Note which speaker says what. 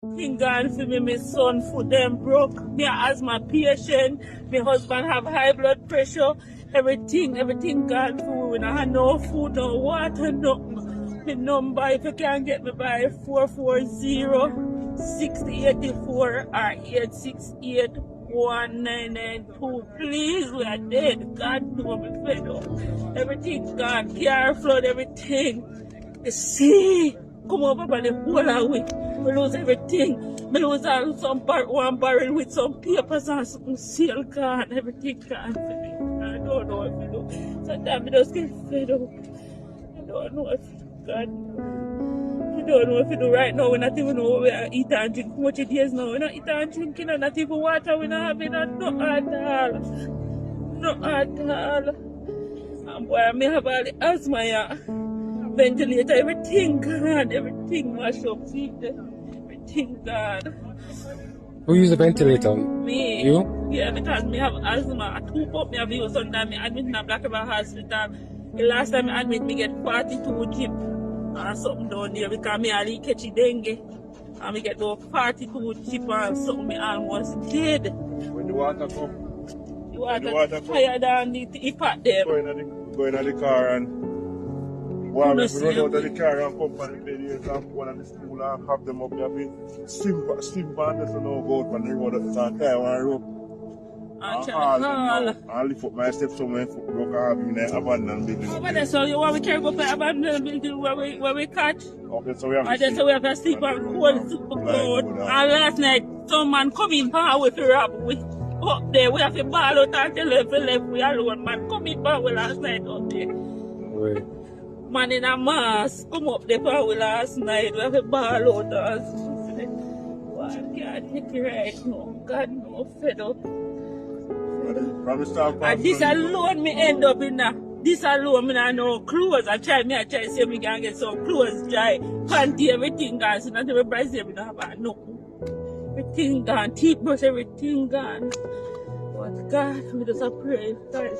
Speaker 1: Thing gone for me, my son foot them broke. Me a asthma patient. My husband have high blood pressure. Everything gone for me. We don't have no food, no water, nothing. My number, if you can get me by 440-6084 or 868-1992. Please, we are dead. God know me fed up. Everything gone. Car flood, everything. The sea come over by the whole of it. We lose everything. We lose one barrel with some papers and some seal gone. Everything gone. I don't know what to do. Sometimes I just get fed up. I don't know what to do. God. I don't know what to do right now. We not even know what we are eating and drink. How much it is now? We not eating and drinking and not even water. We not having no at all. No at all. And boy, I may have all the asthma, yeah. Ventilator, everything gone, everything mashed up, see, everything gone.
Speaker 2: Who use the ventilator?
Speaker 1: Me.
Speaker 2: You?
Speaker 1: Yeah, because me have asthma. 2 pump me have used sometimes. Me admit in a Black River Hospital. The last time I admit me get 42 drip or something down there because me only catch dengue. And me get about 42 drip or something, me almost dead.
Speaker 3: When the water come,
Speaker 1: The water higher than the pot them.
Speaker 3: go in the car and well, we run out of the car and come from the bed and one of the school and have them up there. Swim van just to know go out on the road at the time, one rope. I lift up my steps so my foot broke. I have in an abandoned building.
Speaker 1: But so you want we carry go for abandoned building where we catch?
Speaker 3: Okay, so we have
Speaker 1: to sleep on cold super cold. And last night some man come in power with a rob with up there. We have to ball out and tell them left we alone. Man come in power last night up there.
Speaker 2: Right.
Speaker 1: Man in a mask come up there power last night. We have to ball out and I can't take it right now. God no fed up. And this alone me end up in a this alone me not no clothes. I try to see me can get some clothes dry. Panty everything gone. So not everybody say me don't have no. Everything gone. Teeth brush everything gone. But God, we just pray. God.